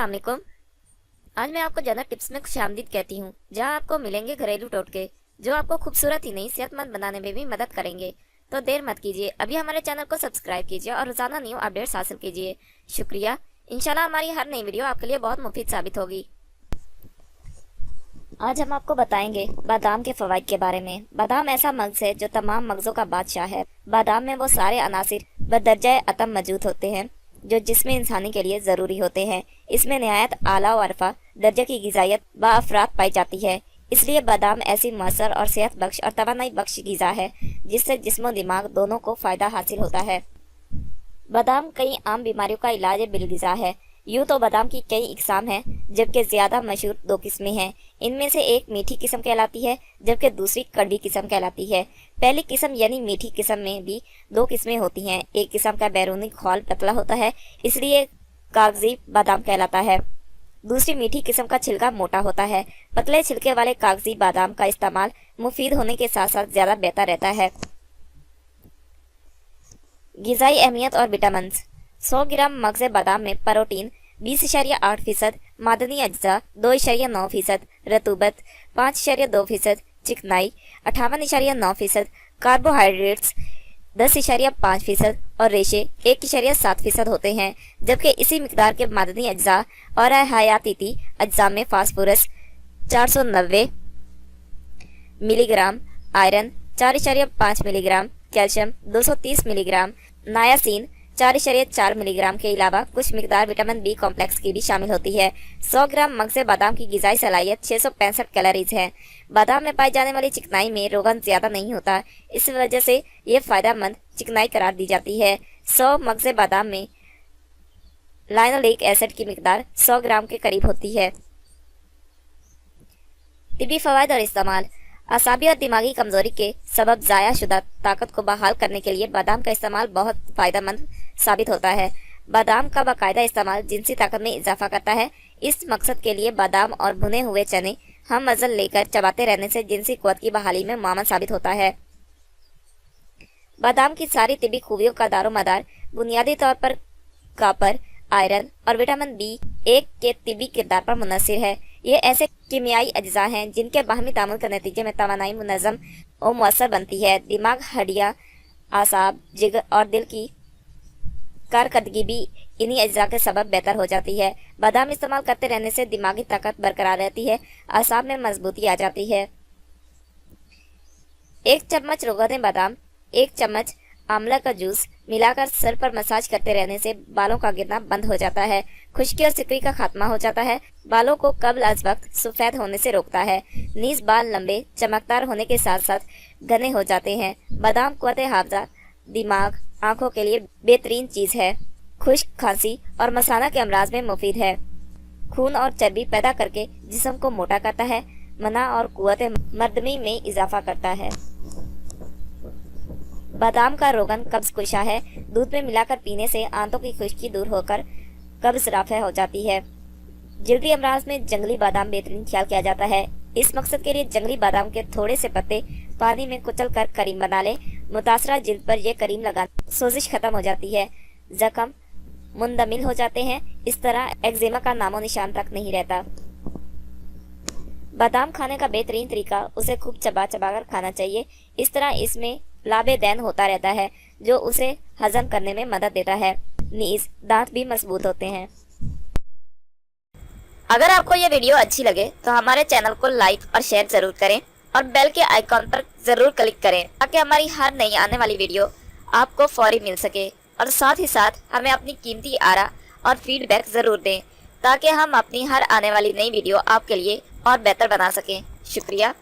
अस्सलाम वालेकुम। आज मैं आपको जनरल टिप्स में खुशामदीद कहती हूँ, जहाँ आपको मिलेंगे घरेलू टोटके जो आपको खूबसूरत ही नहीं सेहतमंद बनाने में भी मदद करेंगे। तो देर मत कीजिए, अभी हमारे चैनल को सब्सक्राइब कीजिए और रोजाना न्यू अपडेट्स हासिल कीजिए। शुक्रिया। इंशाल्लाह हमारी हर नई वीडियो आपके लिए बहुत मुफीद साबित होगी। आज हम आपको बताएंगे बादाम के फवाइद के बारे में। बादाम ऐसा मग्ज़ है जो तमाम मग्ज़ों का बादशाह है। बादाम में वो सारे अनासिर बदर्जा अतम मौजूद होते हैं जो जिस्म इंसानी के लिए ज़रूरी होते हैं। इसमें नहायत आला व अरफा दर्जे की ग़िज़ाइयत बाअफ़राद पाई जाती है। इसलिए बादाम ऐसी मौसर और सेहत बख्श और तवानाई बख्श ग़िज़ा है जिससे जिस्म और दिमाग दोनों को फ़ायदा हासिल होता है। बादाम कई आम बीमारियों का इलाज बिलग़िज़ा है। यूँ तो बादाम की कई इक़साम हैं, जबकि ज़्यादा मशहूर दो किस्में हैं। इनमें से एक मीठी किस्म कहलाती है, जबकि दूसरी कड़वी किस्म कहलाती है। पहली किस्म यानी मीठी किस्म में भी दो किस्में होती हैं। एक किस्म का बैरूनी खौल पतला होता है, इसलिए कागजी बादाम कहलाता है। दूसरी मीठी किस्म का छिलका मोटा होता है। पतले छिलके वाले कागजी बादाम का इस्तेमाल मुफीद होने के साथ साथ ज़्यादा बेहतर रहता है। ग़िज़ाई अहमियत और विटामिन। 100 ग्राम मग्ज़ बादाम में प्रोटीन 20.8%, मादनी अज्जा 2.9%, रतूबत 5.2%, चिकनाई 58.9%, कार्बोहाइड्रेट्स 10.5% और रेशे 1.7% होते हैं। जबकि इसी मिकदार के मादनी अज्जा और हयातीती अज्जा में phosphorus 490 milligram, iron 4.5 milligram, calcium 230 milligram, नायासिन 4.4 milligram के अलावा कुछ मिकदार विटामिन बी कॉम्प्लेक्स की भी शामिल होती है। 100 ग्राम मग्ज़ बादाम की ग़िज़ाई सलाहियत 665 कैलोरीज है। बादाम में पाई जाने वाली चिकनाई में रोगन ज़्यादा नहीं होता, इस वजह से ये फ़ायदेमंद चिकनाई करार दी जाती है। 100 मग्ज़ बादाम में लाइनोलिक एसिड की मिकदार 100 ग्राम के करीब होती है। तिब्बी फ़वाइद और इस्तेमाल। असाबी और दिमागी कमज़ोरी के सबब ज़ाया शुदा ताकत को बहाल करने के लिए बादाम का इस्तेमाल बहुत फ़ायदेमंद साबित होता है। बादाम का बाकायदा इस्तेमाल जिनसी ताकत में इजाफा करता है। इस मकसद के लिए बादाम और भुने हुए चने हम मज़ल लेकर चबाते रहने से जिनसी क़ुव्वत की बहाली में मामन साबित होता है। बादाम की सारी तिब्बी खूबियों का दारोमदार बुनियादी तौर पर कॉपर, आयरन और विटामिन B1 के तिब्बी किरदार पर मुनहसर है। ये ऐसे कीमियाई अज्जा हैं जिनके बाहमी तामुल के नतीजे में तवानाई मुनज़्ज़म और मुअस्सर बनती है। दिमाग, हड्डियाँ, आसाब, जिगर और दिल की कारकर्दगी भी इन्हीं अज्जा के सबब बेहतर हो जाती है। बादाम इस्तेमाल करते रहने से दिमागी ताकत बरकरार रहती है, आसाब में मजबूती आ जाती है। 1 चम्मच रोगन बादाम, 1 चम्मच आंवला का जूस मिलाकर सर पर मसाज करते रहने से बालों का गिरना बंद हो जाता है, खुश्की और सिकरी का खात्मा हो जाता है, बालों को कब्ल अज वक्त सफ़ेद होने से रोकता है। नीज बाल लंबे चमकदार होने के साथ साथ घने हो जाते हैं। बादाम क़ुव्वत हाफ़ज़ा, दिमाग, आँखों के लिए बेहतरीन चीज़ है। खुश्क, खांसी और मसाना के अमराज में मुफीद है। खून और चर्बी पैदा करके जिस्म को मोटा करता है। मना और क़ुव्वत मर्दमी में इजाफा करता है। बादाम का रोगन कब्ज़ कुशा है। दूध में मिलाकर पीने से आंतों की खुश्की दूर होकर कब्ज़ राफ़े हो जाती है। जल्दी अमराज में जंगली बादाम बेहतरीन ख्याल किया जाता है। इस मकसद के लिए जंगली बादाम के थोड़े से पत्ते पानी में कुचल कर करीम बना ले। मुतासरा जिल्द पर यह करीम लगा सोजिश खत्म हो जाती है, जख्म मुंदमिल हो जाते हैं। इस तरह एक्जिमा का नामो निशान तक नहीं रहता। बादाम खाने का बेहतरीन तरीका उसे खूब चबा चबा कर खाना चाहिए। इस तरह इसमें लाबे दैन होता रहता है जो उसे हजम करने में मदद देता है। नीज दांत भी मजबूत होते हैं। अगर आपको ये वीडियो अच्छी लगे तो हमारे चैनल को लाइक और शेयर जरूर करें और बेल के आइकॉन पर जरूर क्लिक करें ताकि हमारी हर नई आने वाली वीडियो आपको फौरी मिल सके। और साथ ही साथ हमें अपनी कीमती आरा और फीडबैक जरूर दें ताकि हम अपनी हर आने वाली नई वीडियो आपके लिए और बेहतर बना सकें। शुक्रिया।